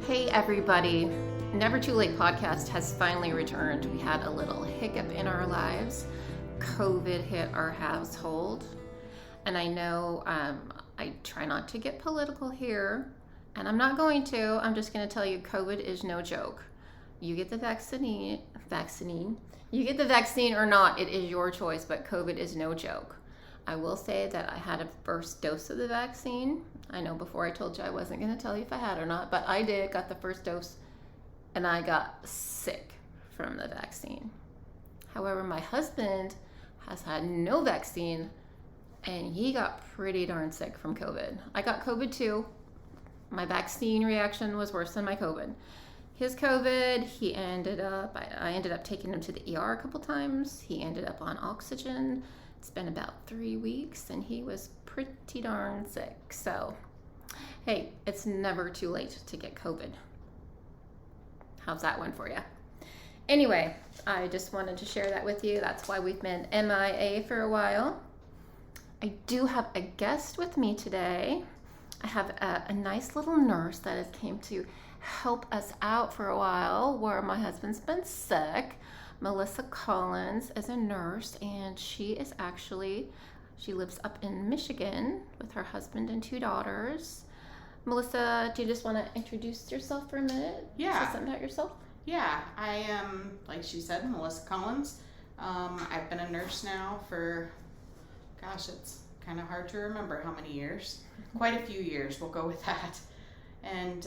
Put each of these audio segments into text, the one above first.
Hey everybody, Never Too Late podcast has finally returned. We had a little hiccup in our lives. COVID hit our household. And I know I try not to get political here, and I'm not going to. I'm just going to tell you COVID is no joke. You get the vaccine, you get the vaccine or not, it is your choice, but COVID is no joke. I will say that I had a first dose of the vaccine. I know before I told you I wasn't going to tell you if I had or not, but I did, got the first dose, and I got sick from the vaccine. However, my husband has had no vaccine, and he got pretty darn sick from COVID. I got COVID too. My vaccine reaction was worse than my COVID. His COVID, I ended up taking him to the ER a couple times. He ended up on oxygen. It's been about 3 weeks, and he was pretty darn sick. So, hey, it's never too late to get COVID. How's that one for you? Anyway, I just wanted to share that with you. That's why we've been MIA for a while. I do have a guest with me today. I have a nice little nurse that has came to help us out for a while where my husband's been sick. Melissa Collins is a nurse, and she lives up in Michigan with her husband and 2 daughters. Melissa, do you just want to introduce yourself for a minute? Yeah. Say something about yourself? Yeah, I am, like she said, Melissa Collins. I've been a nurse now for, it's kind of hard to remember how many years. Quite a few years, we'll go with that. And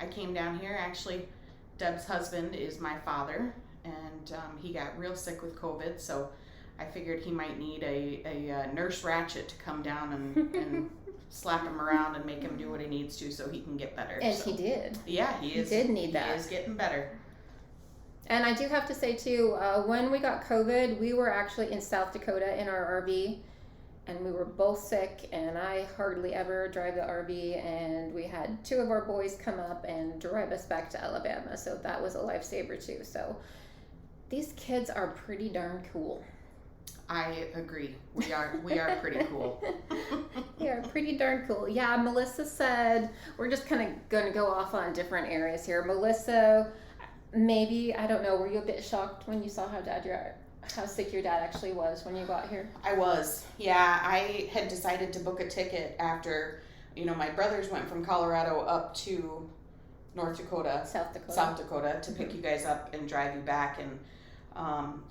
I came down here, actually, Deb's husband is my father, and he got real sick with COVID, so I figured he might need a nurse ratchet to come down and slap him around and make him do what he needs to so he can get better. And he did. Yeah, he did need that. He is getting better. And I do have to say, too, when we got COVID, we were actually in South Dakota in our RV, and we were both sick, and I hardly ever drive the RV, and we had 2 of our boys come up and drive us back to Alabama, so that was a lifesaver, too. So these kids are pretty darn cool. I agree. We are pretty cool. We are pretty darn cool. Yeah, Melissa said, we're just kind of going to go off on different areas here. Melissa, maybe, I don't know, were you a bit shocked when you saw how sick your dad actually was when you got here? I was. Yeah, I had decided to book a ticket after, my brothers went from Colorado up to South Dakota to pick you guys up and drive you back. And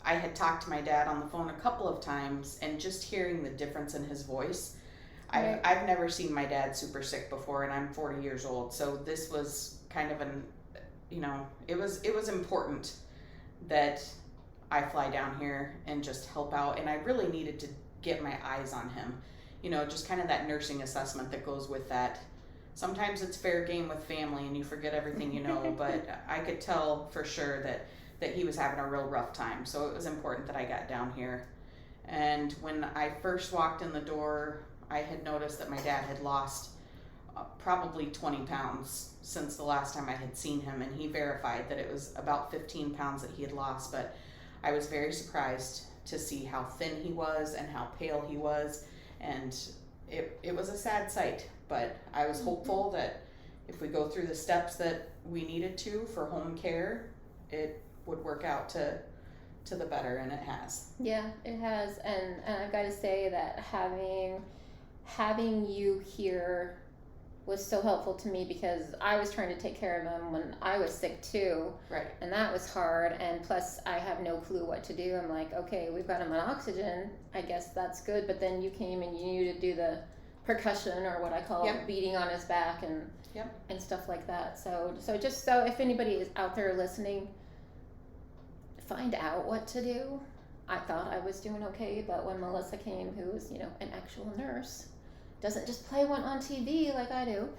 I had talked to my dad on the phone a couple of times, and just hearing the difference in his voice. Right. I've never seen my dad super sick before, and I'm 40 years old. So this was kind of it was important that I fly down here and just help out. And I really needed to get my eyes on him. Just kind of that nursing assessment that goes with that. Sometimes it's fair game with family and you forget everything you know, but I could tell for sure that he was having a real rough time. So it was important that I got down here. And when I first walked in the door, I had noticed that my dad had lost probably 20 pounds since the last time I had seen him, and he verified that it was about 15 pounds that he had lost. But I was very surprised to see how thin he was and how pale he was, and it was a sad sight. But I was hopeful that if we go through the steps that we needed to for home care, it would work out to the better, and it has. Yeah, it has. And I've got to say that having you here was so helpful to me, because I was trying to take care of him when I was sick too. Right. And that was hard. And plus, I have no clue what to do. I'm like, okay, we've got him on oxygen. I guess that's good. But then you came and you knew to do the percussion, or what I call beating on his back and stuff like that. So if anybody is out there listening, find out what to do. I thought I was doing okay, but when Melissa came, who was, an actual nurse, doesn't just play one on TV like I do.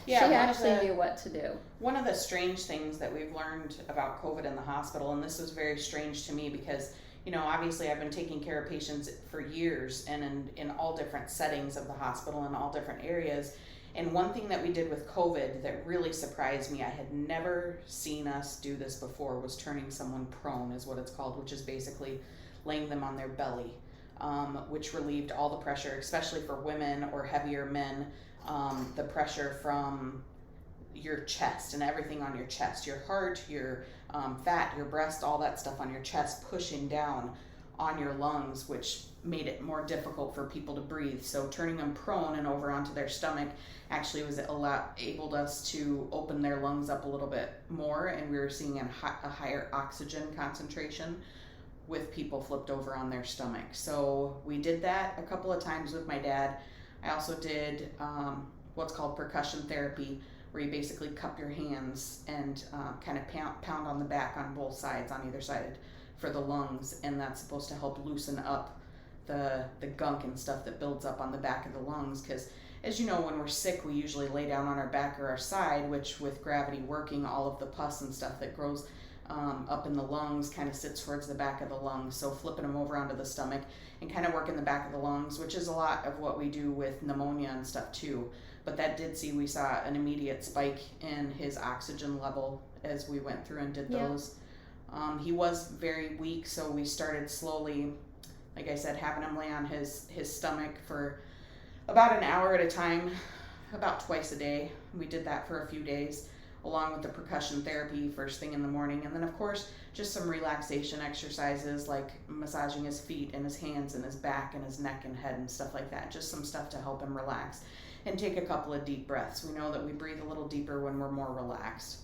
She actually knew what to do. One of the strange things that we've learned about COVID in the hospital, and this was very strange to me because, obviously I've been taking care of patients for years and in all different settings of the hospital in all different areas. And one thing that we did with COVID that really surprised me, I had never seen us do this before, was turning someone prone, is what it's called, which is basically laying them on their belly. Which relieved all the pressure, especially for women or heavier men, the pressure from your chest and everything on your chest, your heart, your fat, your breast, all that stuff on your chest pushing down on your lungs, which made it more difficult for people to breathe. So turning them prone and over onto their stomach actually was enabled us to open their lungs up a little bit more, and we were seeing a higher oxygen concentration with people flipped over on their stomach. So we did that a couple of times with my dad. I also did what's called percussion therapy, where you basically cup your hands and kind of pound on the back on both sides, on either side, for the lungs, and that's supposed to help loosen up the gunk and stuff that builds up on the back of the lungs. Because as you know, when we're sick, we usually lay down on our back or our side, which with gravity working, all of the pus and stuff that grows up in the lungs kind of sits towards the back of the lungs. So flipping them over onto the stomach and kind of working the back of the lungs, which is a lot of what we do with pneumonia and stuff too. But that we saw an immediate spike in his oxygen level as we went through and did those. He was very weak, so we started slowly, like I said, having him lay on his stomach for about an hour at a time, about twice a day. We did that for a few days, along with the percussion therapy first thing in the morning. And then, of course, just some relaxation exercises like massaging his feet and his hands and his back and his neck and head and stuff like that. Just some stuff to help him relax and take a couple of deep breaths. We know that we breathe a little deeper when we're more relaxed.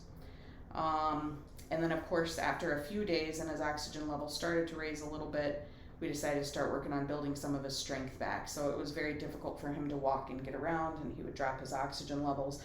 And then, of course, after a few days and his oxygen level started to raise a little bit, we decided to start working on building some of his strength back. So it was very difficult for him to walk and get around, and he would drop his oxygen levels.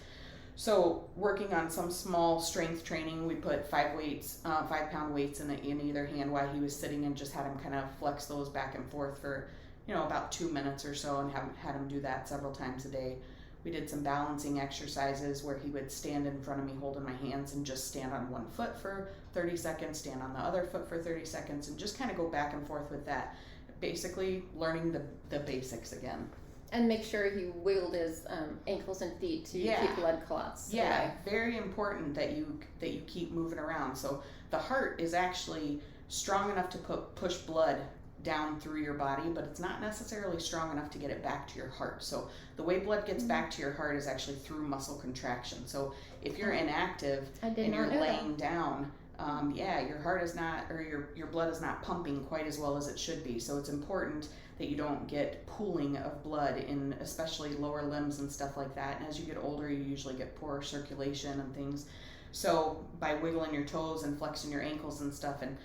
So working on some small strength training, we put 5-pound weights in either hand while he was sitting, and just had him kind of flex those back and forth for, about 2 minutes or so, and had him do that several times a day. We did some balancing exercises where he would stand in front of me holding my hands and just stand on one foot for 30 seconds, stand on the other foot for 30 seconds, and just kind of go back and forth with that. Basically learning the basics again. And make sure he wiggled his ankles and feet to keep blood clots. Yeah, very important that you keep moving around. So the heart is actually strong enough to push blood down through your body, but it's not necessarily strong enough to get it back to your heart. So the way blood gets back to your heart is actually through muscle contraction. So if you're inactive and you're laying down, your heart is not, or your blood is not pumping quite as well as it should be. So it's important that you don't get pooling of blood in especially lower limbs and stuff like that. And as you get older, you usually get poor circulation and things. So by wiggling your toes and flexing your ankles and stuff, and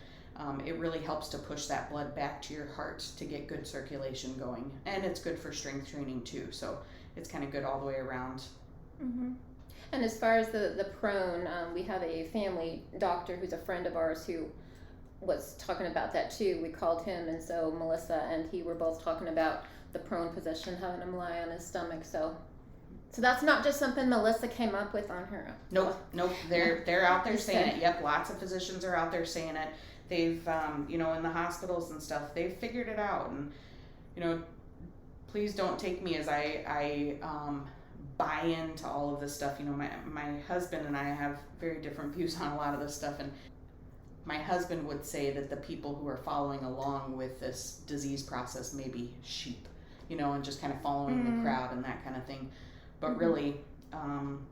it really helps to push that blood back to your heart to get good circulation going. And it's good for strength training too. So it's kind of good all the way around. Mm-hmm. And as far as the prone, we have a family doctor who's a friend of ours who was talking about that too. We called him, and so Melissa and he were both talking about the prone position, having him lie on his stomach. So that's not just something Melissa came up with on her own. Nope. They're out there saying it. Yep, lots of physicians are out there saying it. They've, in the hospitals and stuff, they've figured it out. And, please don't take me as I buy into all of this stuff. My husband and I have very different views on a lot of this stuff. And my husband would say that the people who are following along with this disease process may be sheep, and just kind of following the crowd and that kind of thing. But really, I'm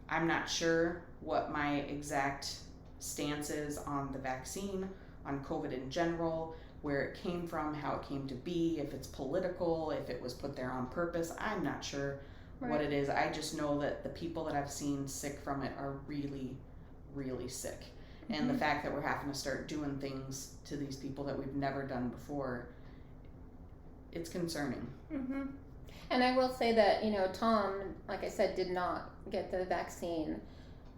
not sure what my exact stance is on the vaccine, on COVID in general, where it came from, how it came to be, if it's political, if it was put there on purpose. I'm not sure what it is. I just know that the people that I've seen sick from it are really, really sick. And the fact that we're having to start doing things to these people that we've never done before, it's concerning. Mm-hmm. And I will say that, Tom, like I said, did not get the vaccine.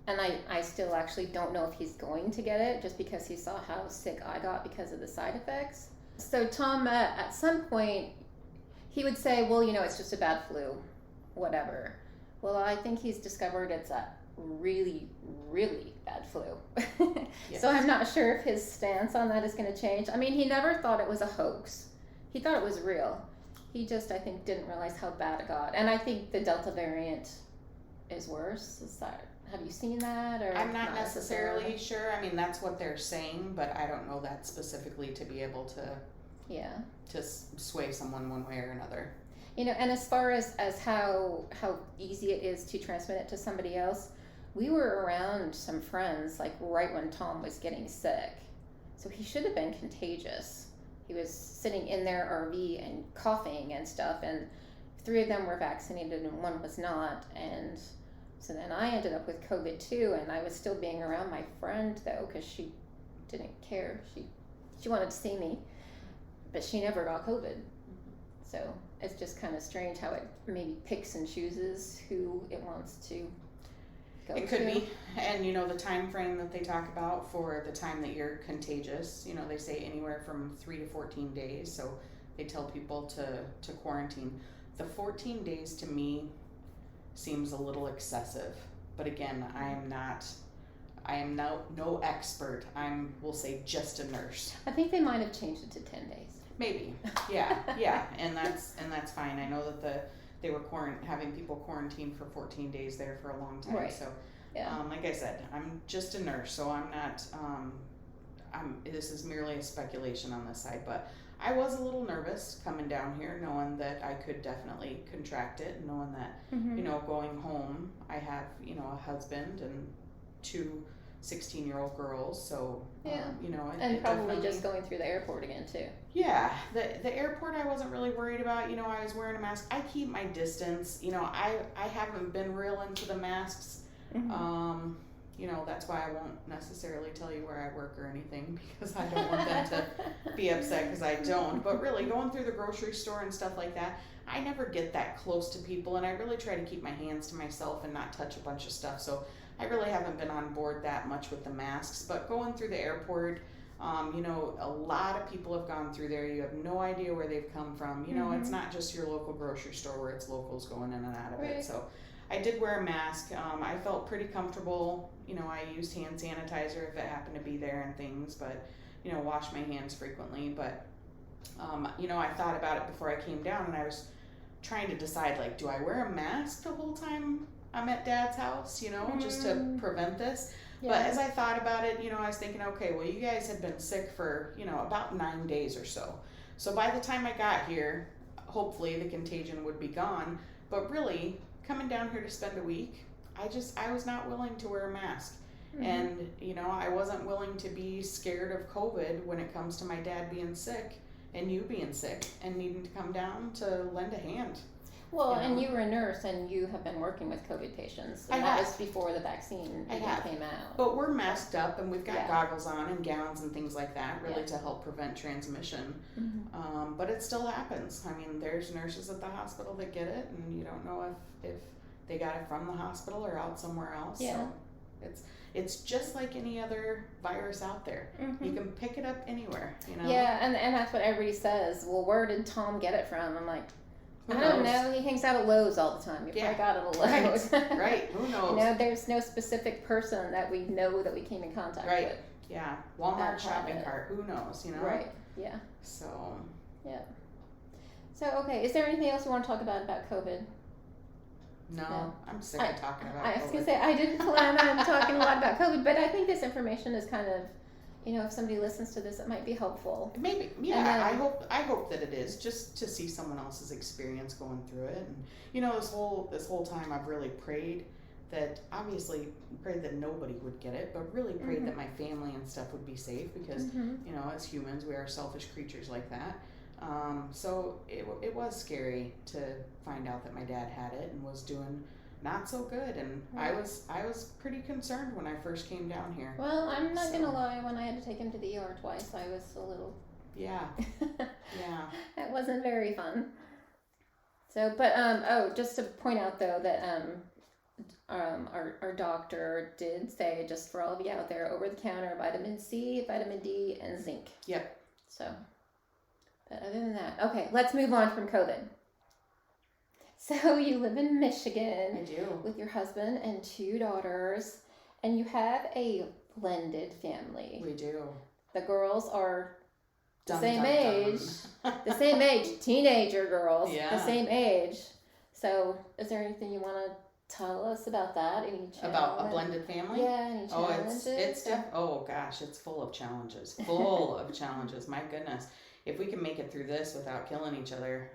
And I still actually don't know if he's going to get it, just because he saw how sick I got because of the side effects. So Tom, at some point, he would say, well, it's just a bad flu, whatever. Well, I think he's discovered it's a really, really bad flu. Yes. So I'm not sure if his stance on that is going to change. I mean, he never thought it was a hoax. He thought it was real. He just, I think, didn't realize how bad it got. And I think the Delta variant is worse. Have you seen that? Or I'm not necessarily sure. I mean, that's what they're saying, but I don't know that specifically to be able to sway someone one way or another. And as far as how easy it is to transmit it to somebody else, we were around some friends like right when Tom was getting sick. So he should have been contagious. He was sitting in their RV and coughing and stuff, and 3 of them were vaccinated and 1 was not. And so then I ended up with COVID too, and I was still being around my friend though, because she didn't care. She wanted to see me, but she never got COVID. So it's just kind of strange how it maybe picks and chooses who it wants to go to. It could be. And the time frame that they talk about for the time that you're contagious, they say anywhere from 3 to 14 days. So they tell people to quarantine. The 14 days to me seems a little excessive. But again, I am no expert. we'll say just a nurse. I think they might have changed it to 10 days. Maybe. Yeah. And that's fine. I know that they were having people quarantined for 14 days there for a long time. Right. So, yeah. Like I said, I'm just a nurse, so I'm not. This is merely a speculation on this side, but I was a little nervous coming down here, knowing that I could definitely contract it, and knowing that going home, I have a husband and 2 16-year-old girls, so and probably just going through the airport again too. Yeah, the airport I wasn't really worried about. I was wearing a mask. I keep my distance. I haven't been real into the masks. Mm-hmm. That's why I won't necessarily tell you where I work or anything, because I don't want them to be upset because I don't. But really, going through the grocery store and stuff like that, I never get that close to people, and I really try to keep my hands to myself and not touch a bunch of stuff. So I really haven't been on board that much with the masks. But going through the airport, a lot of people have gone through there. You have no idea where they've come from. It's not just your local grocery store where it's locals going in and out of it. So I did wear a mask. I felt pretty comfortable. I used hand sanitizer if it happened to be there and things, but, wash my hands frequently. But, I thought about it before I came down, and I was trying to decide, like, do I wear a mask the whole time I'm at Dad's house, just to prevent this? Yeah. But as I thought about it, I was thinking, okay, well, you guys had been sick for, about 9 days or so. So by the time I got here, hopefully the contagion would be gone. But really, coming down here to spend a week, I was not willing to wear a mask. Mm-hmm. And, I wasn't willing to be scared of COVID when it comes to my dad being sick and you being sick and needing to come down to lend a hand. Well, and you were a nurse, and you have been working with COVID patients. And that was before the vaccine came out. But we're masked up, and we've got goggles on and gowns and things like that, really to help prevent transmission. Mm-hmm. But it still happens. I mean, there's nurses at the hospital that get it, and you don't know if they got it from the hospital or out somewhere else. Yeah. So it's just like any other virus out there. Mm-hmm. You can pick it up anywhere. Yeah, and that's what everybody says. Well, where did Tom get it from? I'm like, I don't know. He hangs out at Lowe's all the time. You probably got it at Lowe's. Right. Who knows? There's no specific person that we know that we came in contact with. Yeah. Walmart shopping cart. Who knows? Right. Yeah. So. Yeah. So, okay. Is there anything else you want to talk about COVID? No. I'm sick of talking about COVID. I was going to say, I didn't plan on talking a lot about COVID, but I think this information is kind of, if somebody listens to this, it might be helpful. Maybe, yeah. I hope that it is, just to see someone else's experience going through it. And this whole time I've really prayed that nobody would get it, but really prayed that my family and stuff would be safe, because as humans we are selfish creatures like that. So it was scary to find out that my dad had it and was doing not so good, and I was pretty concerned when I first came down here. Well, I'm not gonna lie, when I had to take him to the ER twice, I was a little yeah. It wasn't very fun. So, but just to point out though that our doctor did say, just for all of you out there, over the counter vitamin C, vitamin D, and zinc. Yep. So, but other than that, okay, let's move on from COVID. So you live in Michigan. I do. With your husband and 2 daughters, and you have a blended family. We do. The girls are the same age, teenager girls, the same age. So is there anything you want to tell us about that? About a blended family? Yeah, any challenges? Oh gosh, it's full of challenges. Full of challenges, my goodness. if we can make it through this without killing each other,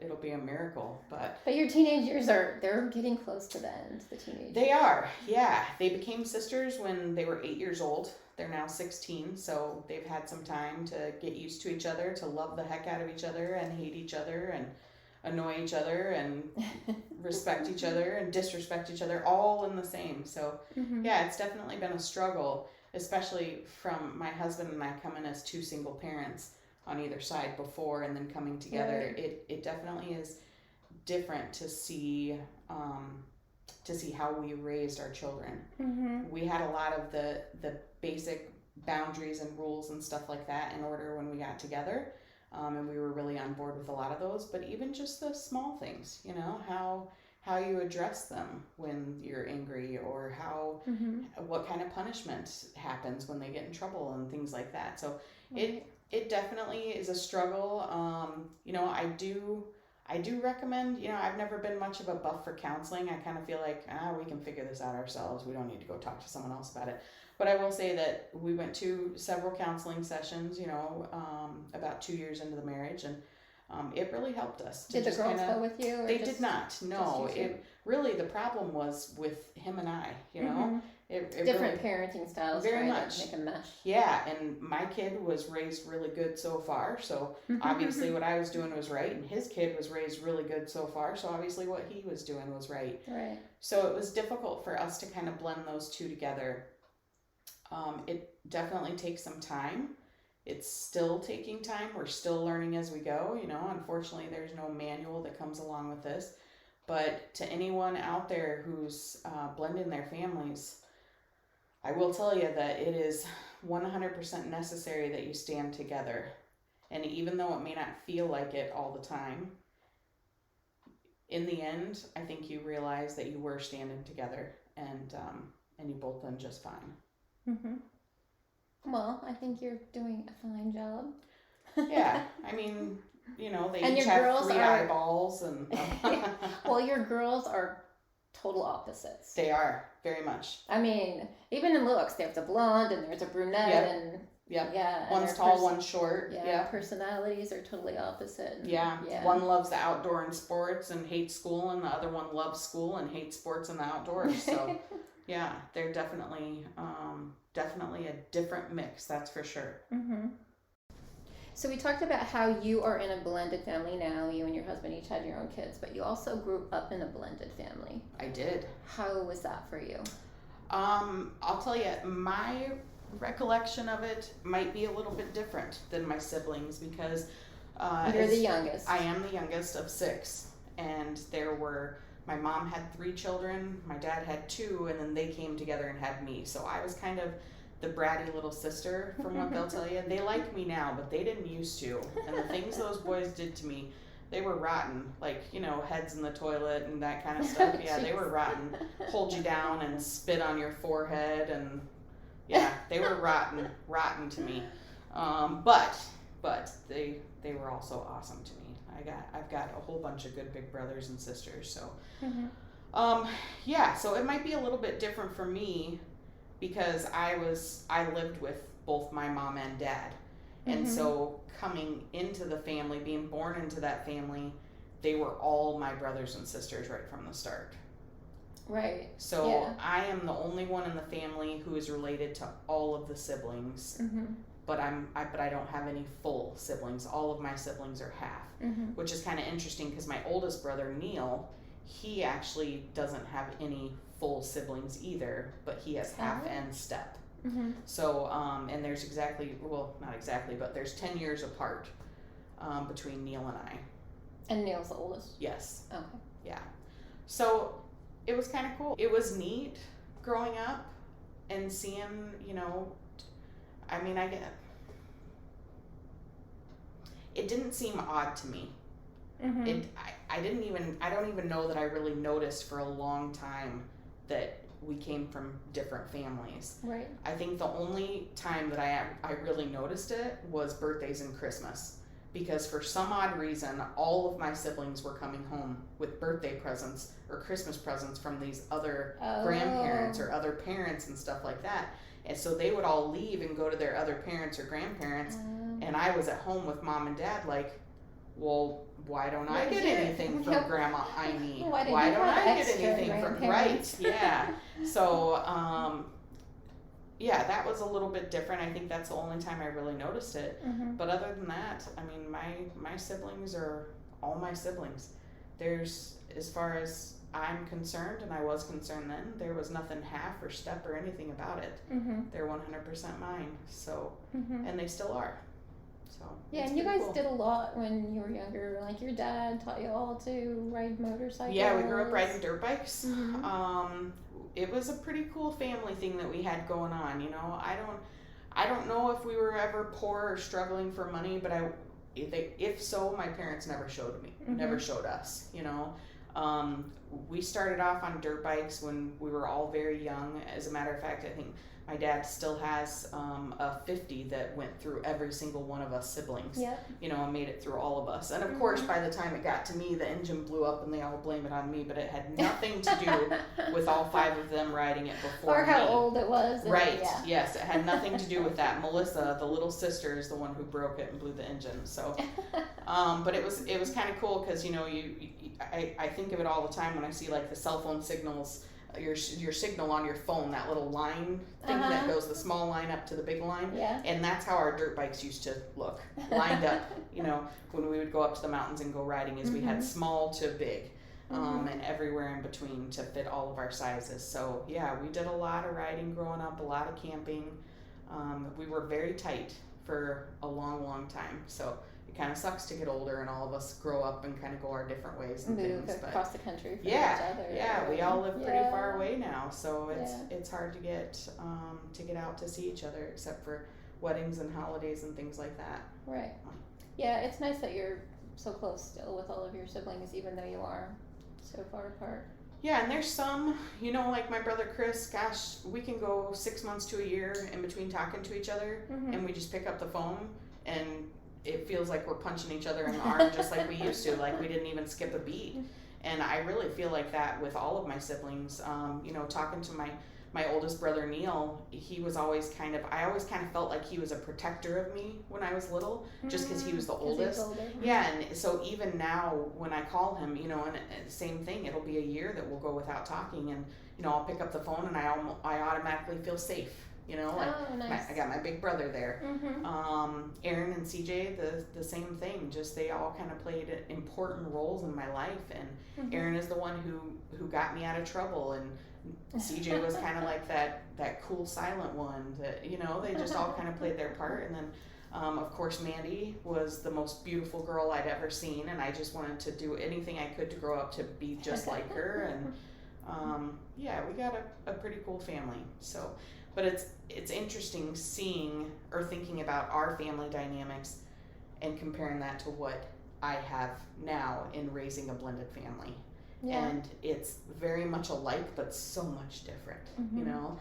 it'll be a miracle. But your teenage years they're getting close to the end. The teenage. They are, yeah. They became sisters when they were 8 years old. They're now 16, so they've had some time to get used to each other, to love the heck out of each other and hate each other and annoy each other and respect each other and disrespect each other, all in the same. So yeah, it's definitely been a struggle, especially from my husband and I coming as two single parents on either side before and then coming together. Right. It definitely is different to see how we raised our children. We had a lot of the basic boundaries and rules and stuff like that in order when we got together. And we were really on board with a lot of those, but even just the small things, how you address them when you're angry, or what kind of punishment happens when they get in trouble and things like that. So it definitely is a struggle. I do recommend, I've never been much of a buff for counseling. I kind of feel like, we can figure this out ourselves. We don't need to go talk to someone else about it. But I will say that we went to several counseling sessions, about 2 years into the marriage, and it really helped us. Did the girls go with you? They did not. No, the problem was with him and I, It different really, parenting styles. Very much. Make a mesh. Yeah, and my kid was raised really good so far, so obviously what I was doing was right, and his kid was raised really good so far, so obviously what he was doing was right. Right. So it was difficult for us to kind of blend those two together. It definitely takes some time. It's still taking time. We're still learning as we go. Unfortunately, there's no manual that comes along with this. But to anyone out there who's blending their families, I will tell you that it is 100% necessary that you stand together. And even though it may not feel like it all the time, in the end, I think you realize that you were standing together, and you both done just fine. Well, I think you're doing a fine job. Yeah, I mean, they and each have 3 eyeballs, and well, your girls are total opposites. They are, very much. I mean, even in looks, there's a blonde and there's a brunette, and yeah, one's tall, one's short. Yeah, personalities are totally opposite. Yeah, one loves the outdoor and sports and hates school, and the other one loves school and hates sports and the outdoors. So yeah, they're definitely a different mix, that's for sure. So we talked about how you are in a blended family now. You and your husband each had your own kids, but you also grew up in a blended family. I did. How was that for you? I'll tell you, my recollection of it might be a little bit different than my siblings, because you're the youngest. I am the youngest of 6, and my mom had 3 children, my dad had 2, and then they came together and had me. So I was kind of the bratty little sister, from what they'll tell you. They like me now, but they didn't used to. And the things those boys did to me, they were rotten. Like, heads in the toilet and that kind of stuff. Yeah, they were rotten. Hold you down and spit on your forehead, and yeah, they were rotten to me. But they were also awesome to me. I've got a whole bunch of good big brothers and sisters. So, so it might be a little bit different for me, because I lived with both my mom and dad. And so coming into the family, being born into that family, they were all my brothers and sisters right from the start. Right. So I am the only one in the family who is related to all of the siblings. But I don't have any full siblings. All of my siblings are half, which is kind of interesting, because my oldest brother, Neil, he actually doesn't have any full siblings either, but he has half and step. So, and there's not exactly, but there's 10 years apart between Neil and I. And Neil's the oldest? Yes. Okay. Yeah. So it was kind of cool. It was neat growing up and seeing, it didn't seem odd to me. I don't even know that I really noticed for a long time that we came from different families. Right. I think the only time that I really noticed it was birthdays and Christmas, because for some odd reason, all of my siblings were coming home with birthday presents or Christmas presents from these other grandparents or other parents and stuff like that. And so they would all leave and go to their other parents or grandparents, And I was at home with mom and dad like, well, why don't I get anything from Grandma Amy? Why don't I get anything from, right? Yeah. So, yeah, that was a little bit different. I think that's the only time I really noticed it. But other than that, I mean, my siblings are all my siblings. There's, as far as I'm concerned, and I was concerned then, there was nothing half or step or anything about it. They're 100% mine. So, and they still are. So yeah, and you guys did a lot when you were younger. Like your dad taught you all to ride motorcycles. Yeah, we grew up riding dirt bikes. It was a pretty cool family thing that we had going on. You know, I don't know if we were ever poor or struggling for money, but if so, my parents never showed me, never showed us. You know, we started off on dirt bikes when we were all very young. As a matter of fact, I think my dad still has a 50 that went through every single one of us siblings, you know, and made it through all of us. And of course, by the time it got to me, the engine blew up and they all blame it on me, but it had nothing to do with all 5 of them riding it before or how old it was. Right, yes, it had nothing to do with that. Melissa, the little sister, is the one who broke it and blew the engine. So, but it was kind of cool because, you know, I think of it all the time when I see like the cell phone signals, your signal on your phone, that little line thing that goes the small line up to the big line, and that's how our dirt bikes used to look, lined up. You know, when we would go up to the mountains and go riding, is we had small to big, and everywhere in between to fit all of our sizes. So yeah, we did a lot of riding growing up, a lot of camping. We were very tight for a long time. So it kind of sucks to get older and all of us grow up and kind of go our different ways and move things. Across the country for each other. Yeah, we all live pretty far away now, so it's hard to get out to see each other, except for weddings and holidays and things like that. Right. Yeah, it's nice that you're so close still with all of your siblings, even though you are so far apart. Yeah, and there's some, you know, like my brother Chris, gosh, we can go 6 months to a year in between talking to each other, and we just pick up the phone and it feels like we're punching each other in the arm just like we used to, like we didn't even skip a beat. And I really feel like that with all of my siblings. You know, talking to my oldest brother Neil, he was always I always kind of felt like he was a protector of me when I was little, just because he was the oldest. Yeah, and so even now when I call him, you know, and same thing, it'll be a year that we'll go without talking, and you know, I'll pick up the phone and I automatically feel safe. You know, like nice. I got my big brother there. Aaron and CJ, the same thing. Just they all kind of played important roles in my life. And Aaron is the one who got me out of trouble, and CJ was kind of like that cool silent one. That, you know, they just all kind of played their part. And then, of course, Mandy was the most beautiful girl I'd ever seen, and I just wanted to do anything I could to grow up to be just like her. And yeah, we got a pretty cool family. So. But it's interesting seeing or thinking about our family dynamics and comparing that to what I have now in raising a blended family. Yeah. And it's very much alike, but so much different, you know.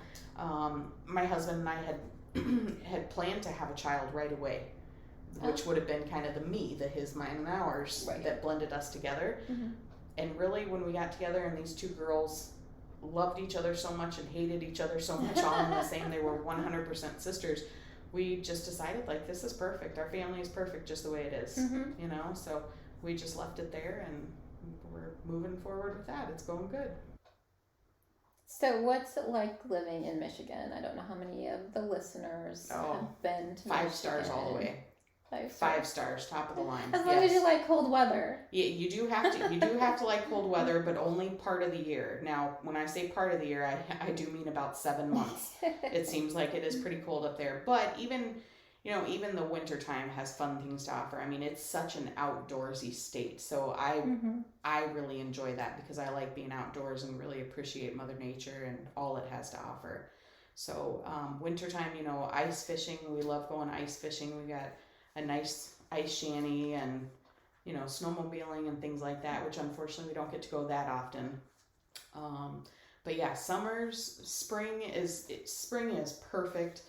My husband and I had planned to have a child right away, which would have been kind of the his, mine, and ours that blended us together. And really, when we got together and these two girls loved each other so much and hated each other so much, all in the same, they were 100% sisters, we just decided, like, this is perfect. Our family is perfect just the way it is, you know? So we just left it there, and we're moving forward with that. It's going good. So what's it like living in Michigan? I don't know how many of the listeners have been to 5 stars all the way. 5 stars, top of the line. As long as you like cold weather. Yeah, you do have to. You do have to like cold weather, but only part of the year. Now, when I say part of the year, I do mean about 7 months. It seems like it is pretty cold up there. But even the winter time has fun things to offer. I mean, it's such an outdoorsy state. So I really enjoy that because I like being outdoors and really appreciate Mother Nature and all it has to offer. So wintertime, you know, ice fishing. We love going ice fishing. We got a nice ice shanty and, you know, snowmobiling and things like that, which unfortunately we don't get to go that often. But yeah, spring is perfect.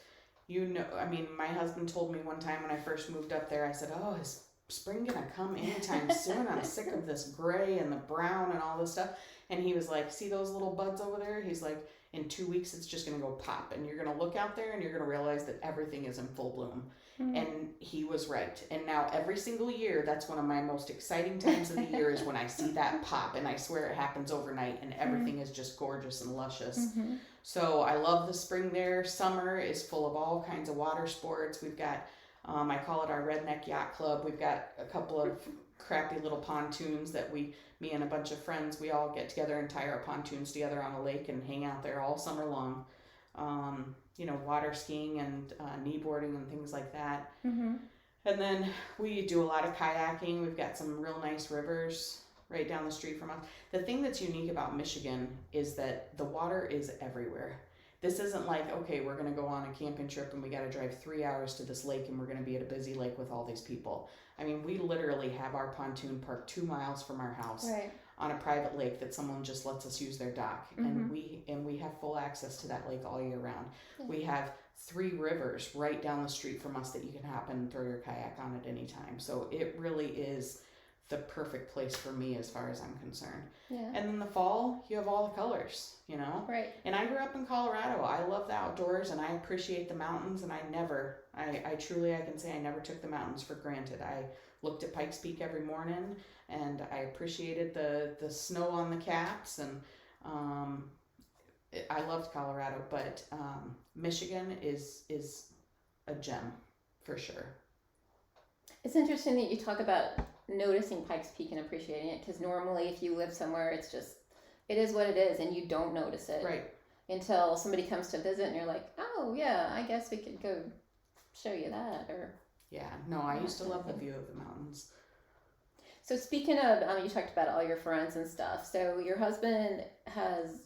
You know, I mean, my husband told me one time when I first moved up there, I said, oh, is spring gonna come anytime soon? I'm sick of this gray and the brown and all this stuff. And he was like, see those little buds over there? He's like, in 2 weeks, it's just going to go pop. And you're going to look out there and you're going to realize that everything is in full bloom. Mm-hmm. And he was right. And now every single year, that's one of my most exciting times of the year is when I see that pop. And I swear it happens overnight and everything is just gorgeous and luscious. Mm-hmm. So I love the spring there. Summer is full of all kinds of water sports. We've got, I call it our Redneck Yacht Club. We've got a couple of crappy little pontoons that me and a bunch of friends, we all get together and tie our pontoons together on a lake and hang out there all summer long. Water skiing and kneeboarding and things like that. Mm-hmm. And then we do a lot of kayaking. We've got some real nice rivers right down the street from us. The thing that's unique about Michigan is that the water is everywhere. This isn't like, okay, we're going to go on a camping trip and we got to drive 3 hours to this lake and we're going to be at a busy lake with all these people. I mean, we literally have our pontoon parked 2 miles from our house on a private lake that someone just lets us use their dock. Mm-hmm. And we have full access to that lake all year round. Mm-hmm. We have 3 rivers right down the street from us that you can hop and throw your kayak on at any time. So it really is the perfect place for me as far as I'm concerned. Yeah. And in the fall, you have all the colors, Right. And I grew up in Colorado. I love the outdoors and I appreciate the mountains, and I truly can say I never took the mountains for granted. I looked at Pikes Peak every morning and I appreciated the snow on the caps, and I loved Colorado, but Michigan is a gem for sure. It's interesting that you talk about noticing Pikes Peak and appreciating it, because normally if you live somewhere, it is what it is and you don't notice it. Right. Until somebody comes to visit and you're like, oh yeah, I guess we could go show you that. Or yeah, no, I used to love the view of the mountains. So speaking of, you talked about all your friends and stuff. So your husband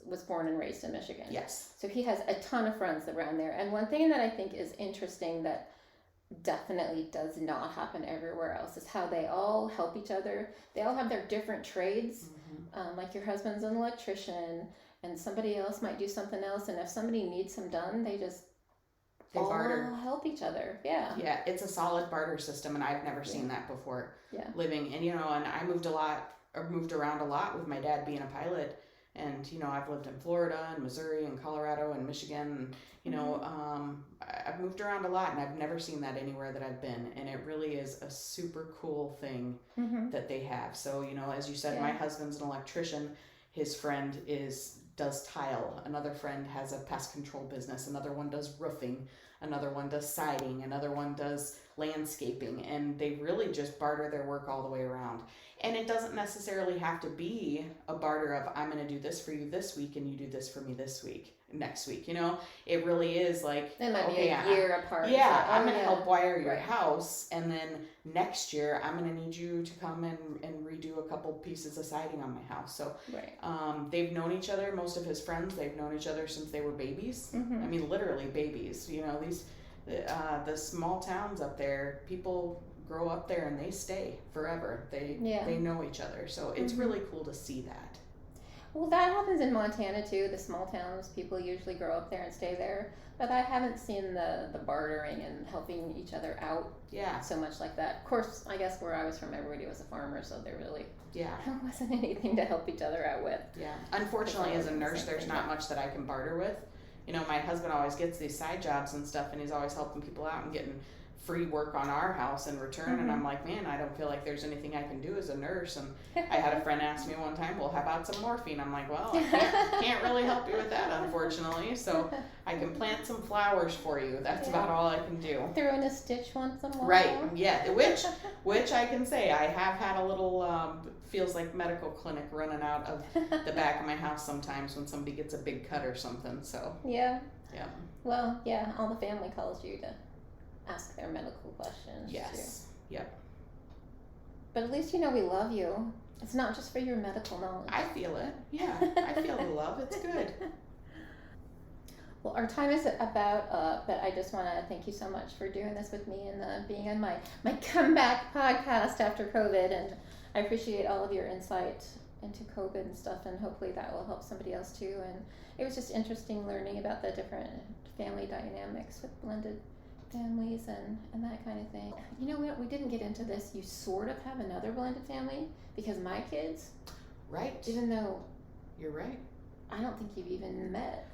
was born and raised in Michigan. Yes. So he has a ton of friends around there. And one thing that I think is interesting that definitely does not happen everywhere else is how they all help each other. They all have their different trades. Mm-hmm. Like your husband's an electrician and somebody else might do something else. And if somebody needs some done, they all barter. Help each other. Yeah. Yeah, it's a solid barter system, and I've never seen that before. Yeah. Living, and and I moved around a lot with my dad being a pilot, and I've lived in Florida and Missouri and Colorado and Michigan, and I've moved around a lot, and I've never seen that anywhere that I've been, and it really is a super cool thing that they have. So as you said, my husband's an electrician. His friend does tile. Another friend has a pest control business. Another one does roofing. Another one does siding. Another one does landscaping. And they really just barter their work all the way around. And it doesn't necessarily have to be a barter of, I'm going to do this for you this week and you do this for me next week. It really is like, it might be a year apart. Yeah, I'm going to help wire your house, and then next year I'm going to need you to come and redo a couple pieces of siding on my house. So they've known each other. Most of his friends, they've known each other since they were babies. Mm-hmm. I mean, literally babies. The small towns up there, people grow up there and they stay forever. They know each other. So it's really cool to see that. Well, that happens in Montana too. The small towns, people usually grow up there and stay there. But I haven't seen the bartering and helping each other out so much like that. Of course, I guess where I was from, everybody was a farmer, so there really wasn't anything to help each other out with. Yeah. Unfortunately, as a nurse, there's not much that I can barter with. My husband always gets these side jobs and stuff, and he's always helping people out and getting free work on our house in return. And I'm like, man, I don't feel like there's anything I can do as a nurse. And I had a friend ask me one time, well, how about some morphine? I'm like, well, I can't really help you with that, unfortunately. So I can plant some flowers for you. That's about all I can do. Throw in a stitch once in a while. Right. Yeah. Which I can say I have had a little feels like medical clinic running out of the back of my house sometimes when somebody gets a big cut or something. So yeah. Well, all the family calls you to ask their medical questions. Yes. Too. Yep. But at least we love you. It's not just for your medical knowledge. I feel it. Yeah. I feel the love. It's good. Well, our time is about up, but I just want to thank you so much for doing this with me and being on my comeback podcast after COVID. And I appreciate all of your insight into COVID and stuff, and hopefully that will help somebody else too. And it was just interesting learning about the different family dynamics with blended families and that kind of thing. We didn't get into this. You sort of have another blended family because my kids, right? Even though You're right. I don't think you've even met.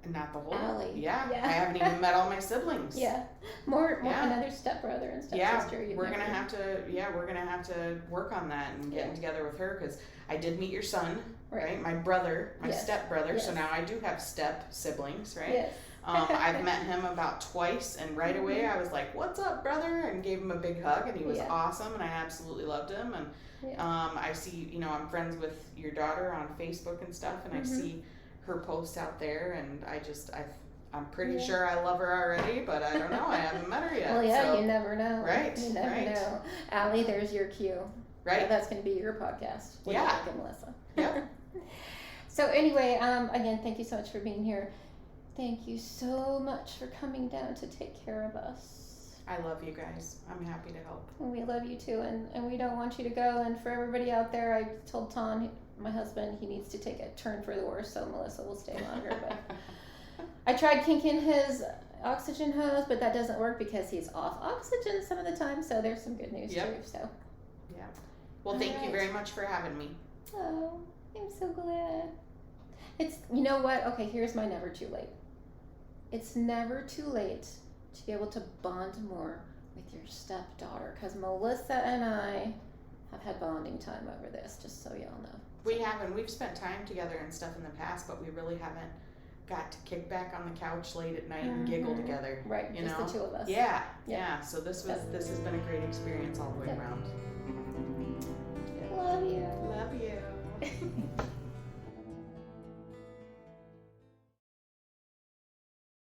Not the whole. Allie. Yeah. Yeah. I haven't even met all my siblings. Yeah. More Yeah. another stepbrother and Yeah, stepsister. we're gonna have to work on that and getting together with her, because I did meet your son, right? My brother, my Yes. stepbrother. Yes. So now I do have step siblings, right? Yes. I've met him about twice, and right away I was like, "What's up, brother?" and gave him a big hug, and he was awesome, and I absolutely loved him. And I see, I'm friends with your daughter on Facebook and stuff, and I see her posts out there, and I'm pretty sure I love her already, but I don't know. I haven't met her yet. Well, so. you never know. Right. You never know. Allie, there's your cue. Right. That's going to be your podcast. With Mike and Melissa. Yeah. So anyway, again, thank you so much for being here. Thank you so much for coming down to take care of us. I love you guys. I'm happy to help. And we love you too, and we don't want you to go. And for everybody out there, I told Tom, my husband, he needs to take a turn for the worse, so Melissa will stay longer. But I tried kinking his oxygen hose, but that doesn't work because he's off oxygen some of the time. So there's some good news too. So yeah. Well, thank you very much for having me. Oh, I'm so glad. It's, you know what? Okay, here's my never too late. It's never too late to be able to bond more with your stepdaughter, because Melissa and I have had bonding time over this, just so y'all know. We haven't. We've spent time together and stuff in the past, but we really haven't got to kick back on the couch late at night and giggle together. Right, just the two of us. Yeah. So this has been a great experience all the way around.